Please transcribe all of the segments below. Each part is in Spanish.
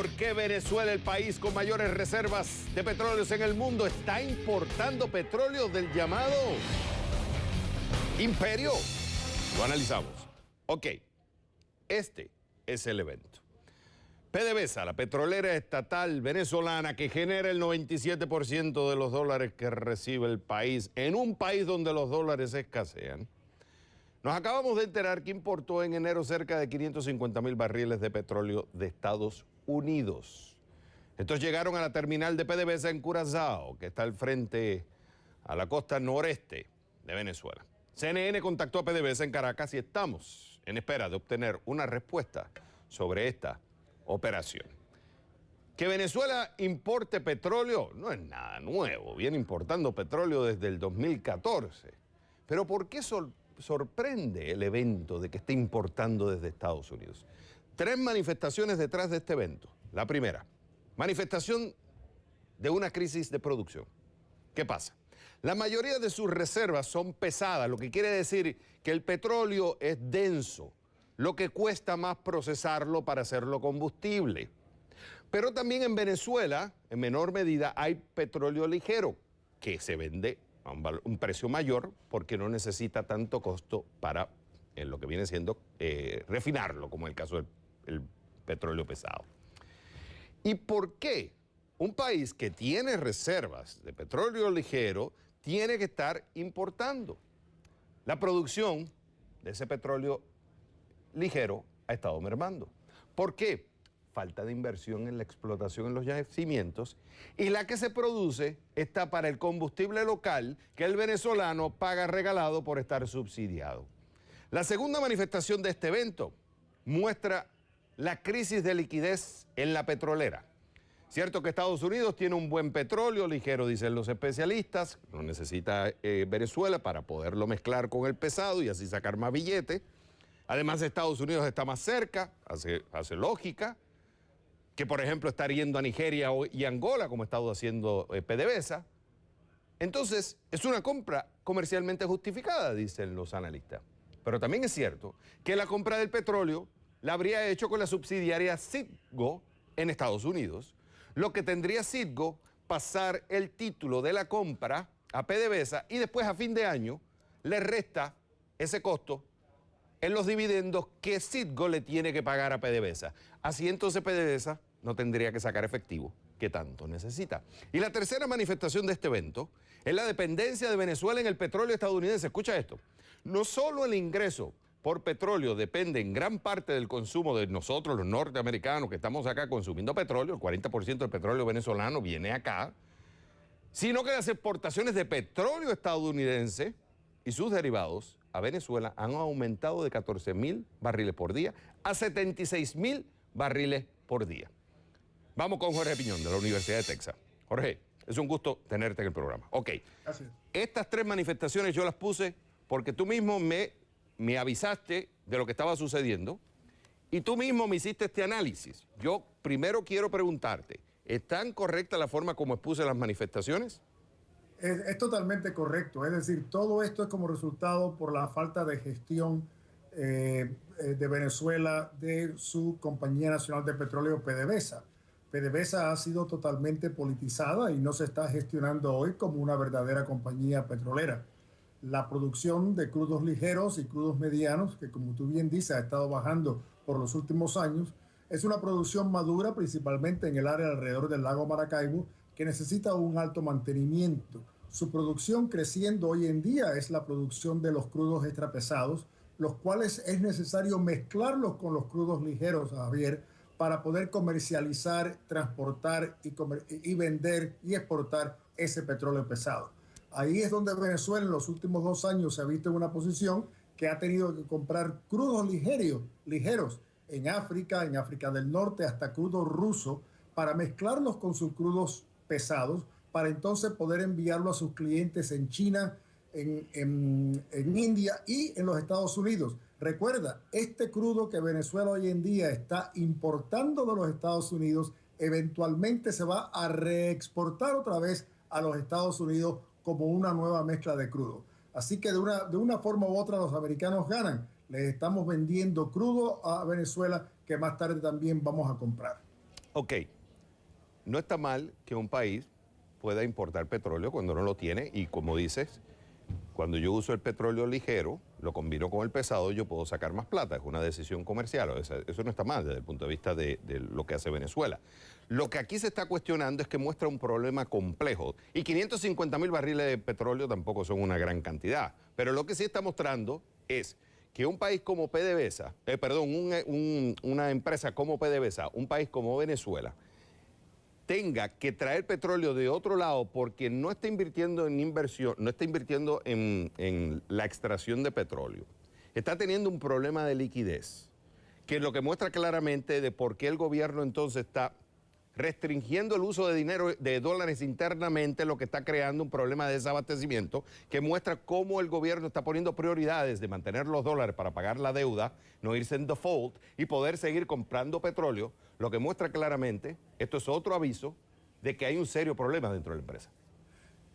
¿Por qué Venezuela, el país con mayores reservas de petróleos en el mundo, está importando petróleo del llamado imperio? Lo analizamos. Ok, este es el evento. PDVSA, la petrolera estatal venezolana que genera el 97% de los dólares que recibe el país, en un país donde los dólares escasean. Nos acabamos de enterar que importó en enero cerca de 550,000 barriles de petróleo de Estados Unidos. Estos llegaron a la terminal de PDVSA en Curazao, que está al frente a la costa noreste de Venezuela. CNN contactó a PDVSA en Caracas y estamos en espera de obtener una respuesta sobre esta operación. Que Venezuela importe petróleo no es nada nuevo, viene importando petróleo desde el 2014. Pero ¿por qué sorprende el evento de que esté importando desde Estados Unidos? Tres manifestaciones detrás de este evento. La primera, manifestación de una crisis de producción. ¿Qué pasa? La mayoría de sus reservas son pesadas, lo que quiere decir que el petróleo es denso, lo que cuesta más procesarlo para hacerlo combustible. Pero también en Venezuela, en menor medida, hay petróleo ligero que se vende a un precio mayor porque no necesita tanto costo para lo que viene siendo refinarlo, como en el caso del petróleo pesado. ¿Y por qué un país que tiene reservas de petróleo ligero tiene que estar importando? La producción de ese petróleo ligero ha estado mermando. ¿Por qué? Falta de inversión en la explotación en los yacimientos, y la que se produce está para el combustible local que el venezolano paga regalado por estar subsidiado. La segunda manifestación de este evento muestra la crisis de liquidez en la petrolera. Cierto que Estados Unidos tiene un buen petróleo ligero, dicen los especialistas, no necesita Venezuela para poderlo mezclar con el pesado y así sacar más billetes. Además, Estados Unidos está más cerca, hace lógica, que por ejemplo estar yendo a Nigeria y Angola, como ha estado haciendo PDVSA. Entonces, es una compra comercialmente justificada, dicen los analistas. Pero también es cierto que la compra del petróleo la habría hecho con la subsidiaria Citgo en Estados Unidos, lo que tendría Citgo pasar el título de la compra a PDVSA y después a fin de año le resta ese costo en los dividendos que Citgo le tiene que pagar a PDVSA. Así entonces PDVSA no tendría que sacar efectivo que tanto necesita. Y la tercera manifestación de este evento es la dependencia de Venezuela en el petróleo estadounidense. Escucha esto. No solo el ingreso por petróleo depende en gran parte del consumo de nosotros, los norteamericanos, que estamos acá consumiendo petróleo, el 40% del petróleo venezolano viene acá, sino que las exportaciones de petróleo estadounidense y sus derivados a Venezuela han aumentado de 14,000 barriles por día a 76,000 barriles por día. Vamos con Jorge Piñón, de la Universidad de Texas. Jorge, es un gusto tenerte en el programa. Ok, gracias. Estas tres manifestaciones yo las puse porque tú mismo me avisaste de lo que estaba sucediendo y tú mismo me hiciste este análisis. Yo primero quiero preguntarte, ¿están correcta la forma como expuse las manifestaciones? Es totalmente correcto. Es decir, todo esto es como resultado por la falta de gestión de Venezuela de su Compañía Nacional de Petróleo, PDVSA. PDVSA ha sido totalmente politizada y no se está gestionando hoy como una verdadera compañía petrolera. La producción de crudos ligeros y crudos medianos, que como tú bien dices, ha estado bajando por los últimos años, es una producción madura principalmente en el área alrededor del lago Maracaibo, que necesita un alto mantenimiento. Su producción creciendo hoy en día es la producción de los crudos extrapesados, los cuales es necesario mezclarlos con los crudos ligeros, Javier, para poder comercializar, transportar y vender y exportar ese petróleo pesado. Ahí es donde Venezuela en los últimos 2 años se ha visto en una posición que ha tenido que comprar crudos ligeros en África del Norte, hasta crudo ruso, para mezclarlos con sus crudos pesados, para entonces poder enviarlo a sus clientes en China, en India y en los Estados Unidos. Recuerda, este crudo que Venezuela hoy en día está importando de los Estados Unidos, eventualmente se va a reexportar otra vez a los Estados Unidos como una nueva mezcla de crudo. Así que de una forma u otra los americanos ganan. Les estamos vendiendo crudo a Venezuela que más tarde también vamos a comprar. Ok, no está mal que un país pueda importar petróleo cuando no lo tiene y como dices, cuando yo uso el petróleo ligero, lo combino con el pesado, yo puedo sacar más plata. Es una decisión comercial. Eso no está mal desde el punto de vista de lo que hace Venezuela. Lo que aquí se está cuestionando es que muestra un problema complejo. Y 550.000 barriles de petróleo tampoco son una gran cantidad. Pero lo que sí está mostrando es que un país como PDVSA, una empresa como PDVSA, un país como Venezuela, tenga que traer petróleo de otro lado porque no está invirtiendo en inversión, no está invirtiendo en la extracción de petróleo, está teniendo un problema de liquidez, que es lo que muestra claramente de por qué el gobierno entonces está restringiendo el uso de dinero, de dólares internamente, lo que está creando un problema de desabastecimiento, que muestra cómo el gobierno está poniendo prioridades de mantener los dólares para pagar la deuda, no irse en default y poder seguir comprando petróleo, lo que muestra claramente, esto es otro aviso, de que hay un serio problema dentro de la empresa.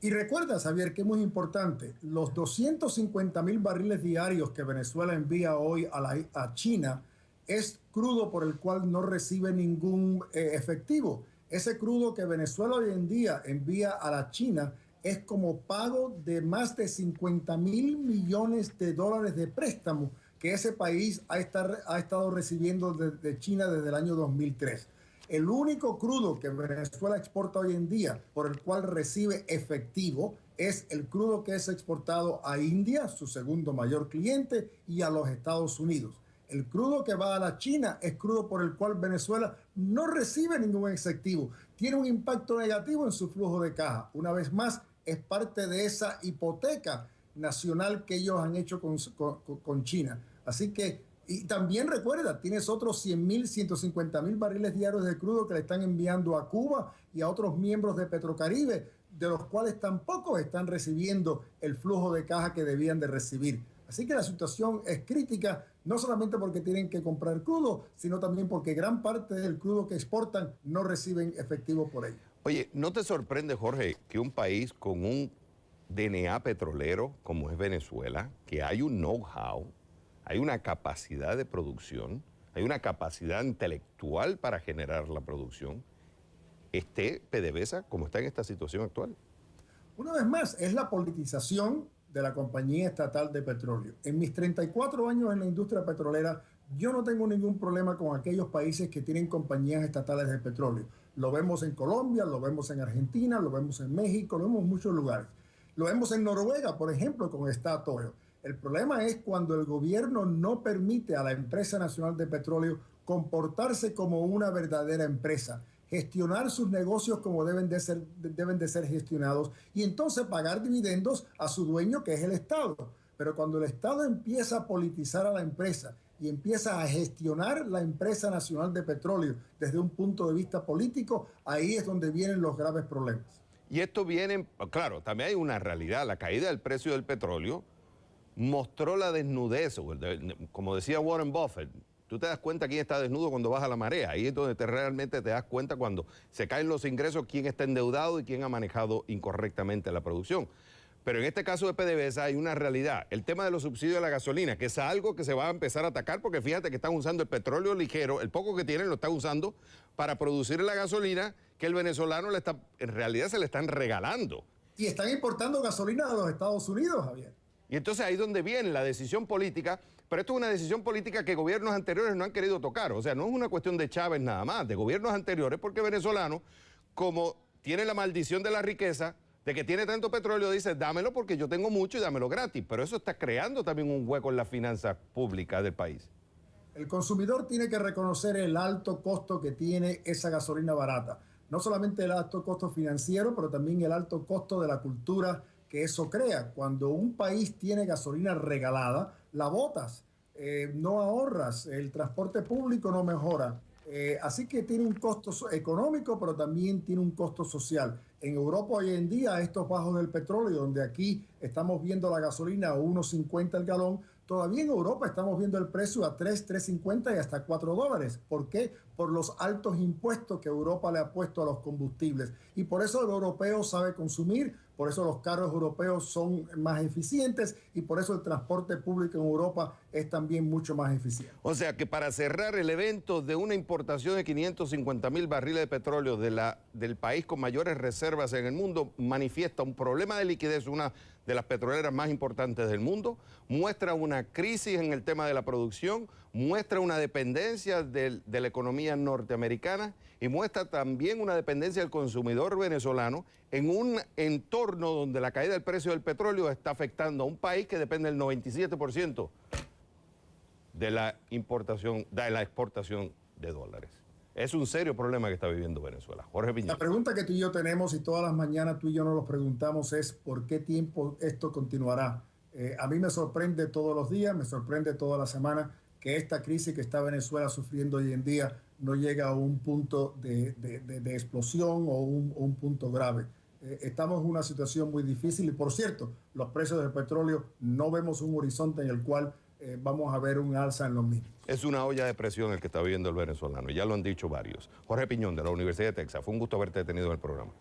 Y recuerda, Xavier, que es muy importante, los 250.000 barriles diarios que Venezuela envía hoy a China es crudo por el cual no recibe ningún efectivo. Ese crudo que Venezuela hoy en día envía a la China es como pago de más de 50.000 millones de dólares de préstamo que ese país ha estado recibiendo de China desde el año 2003. El único crudo que Venezuela exporta hoy en día por el cual recibe efectivo es el crudo que es exportado a India, su segundo mayor cliente, y a los Estados Unidos. El crudo que va a la China es crudo por el cual Venezuela no recibe ningún efectivo. Tiene un impacto negativo en su flujo de caja. Una vez más, es parte de esa hipoteca nacional que ellos han hecho con China. Así que, y también recuerda, tienes otros 100.000, 150.000 barriles diarios de crudo que le están enviando a Cuba y a otros miembros de Petrocaribe, de los cuales tampoco están recibiendo el flujo de caja que debían de recibir. Así que la situación es crítica, no solamente porque tienen que comprar crudo, sino también porque gran parte del crudo que exportan no reciben efectivo por ello. Oye, ¿no te sorprende, Jorge, que un país con un DNA petrolero como es Venezuela, que hay un know-how, hay una capacidad de producción, hay una capacidad intelectual para generar la producción, esté PDVSA como está en esta situación actual? Una vez más, es la politización de la compañía estatal de petróleo. En mis 34 años en la industria petrolera, yo no tengo ningún problema con aquellos países que tienen compañías estatales de petróleo. Lo vemos en Colombia, lo vemos en Argentina, lo vemos en México, lo vemos en muchos lugares. Lo vemos en Noruega, por ejemplo, con Statoil. El problema es cuando el gobierno no permite a la empresa nacional de petróleo comportarse como una verdadera empresa, gestionar sus negocios como deben de ser gestionados y entonces pagar dividendos a su dueño, que es el Estado. Pero cuando el Estado empieza a politizar a la empresa y empieza a gestionar la empresa nacional de petróleo desde un punto de vista político, ahí es donde vienen los graves problemas. Y esto viene, claro, también hay una realidad, la caída del precio del petróleo mostró la desnudez, como decía Warren Buffett. Tú te das cuenta quién está desnudo cuando baja la marea. Ahí es donde realmente te das cuenta cuando se caen los ingresos, quién está endeudado y quién ha manejado incorrectamente la producción. Pero en este caso de PDVSA hay una realidad. El tema de los subsidios de la gasolina, que es algo que se va a empezar a atacar porque fíjate que están usando el petróleo ligero, el poco que tienen lo están usando para producir la gasolina que el venezolano en realidad se le están regalando. Y están importando gasolina de los Estados Unidos, Javier. Y entonces ahí es donde viene la decisión política, pero esto es una decisión política que gobiernos anteriores no han querido tocar. O sea, no es una cuestión de Chávez nada más, de gobiernos anteriores, porque venezolanos, como tiene la maldición de la riqueza, de que tiene tanto petróleo, dice, dámelo porque yo tengo mucho y dámelo gratis. Pero eso está creando también un hueco en las finanzas públicas del país. El consumidor tiene que reconocer el alto costo que tiene esa gasolina barata. No solamente el alto costo financiero, pero también el alto costo de la cultura que eso crea. Cuando un país tiene gasolina regalada, la botas, no ahorras, el transporte público no mejora. Así que tiene un costo económico, pero también tiene un costo social. En Europa hoy en día, estos bajos del petróleo, donde aquí estamos viendo la gasolina a 1.50 el galón, todavía en Europa estamos viendo el precio a 3, 3.50 y hasta $4. ¿Por qué? Por los altos impuestos que Europa le ha puesto a los combustibles. Y por eso el europeo sabe consumir, por eso los carros europeos son más eficientes y por eso el transporte público en Europa es también mucho más eficiente. O sea que para cerrar el evento de una importación de 550.000 barriles de petróleo del país con mayores reservas en el mundo, manifiesta un problema de liquidez, una de las petroleras más importantes del mundo, muestra una crisis en el tema de la producción, muestra una dependencia de la economía norteamericana y muestra también una dependencia del consumidor venezolano en un entorno donde la caída del precio del petróleo está afectando a un país que depende del 97% de la importación, de la exportación de dólares. Es un serio problema que está viviendo Venezuela. Jorge Piñero. La pregunta que tú y yo tenemos y todas las mañanas tú y yo nos lo preguntamos es ¿por qué tiempo esto continuará? A mí me sorprende todos los días, me sorprende toda la semana que esta crisis que está Venezuela sufriendo hoy en día no llega a un punto de explosión o un punto grave. Estamos en una situación muy difícil y, por cierto, los precios del petróleo no vemos un horizonte en el cual vamos a ver un alza en los mismos. Es una olla de presión el que está viviendo el venezolano, y ya lo han dicho varios. Jorge Piñón, de la Universidad de Texas, fue un gusto haberte tenido en el programa.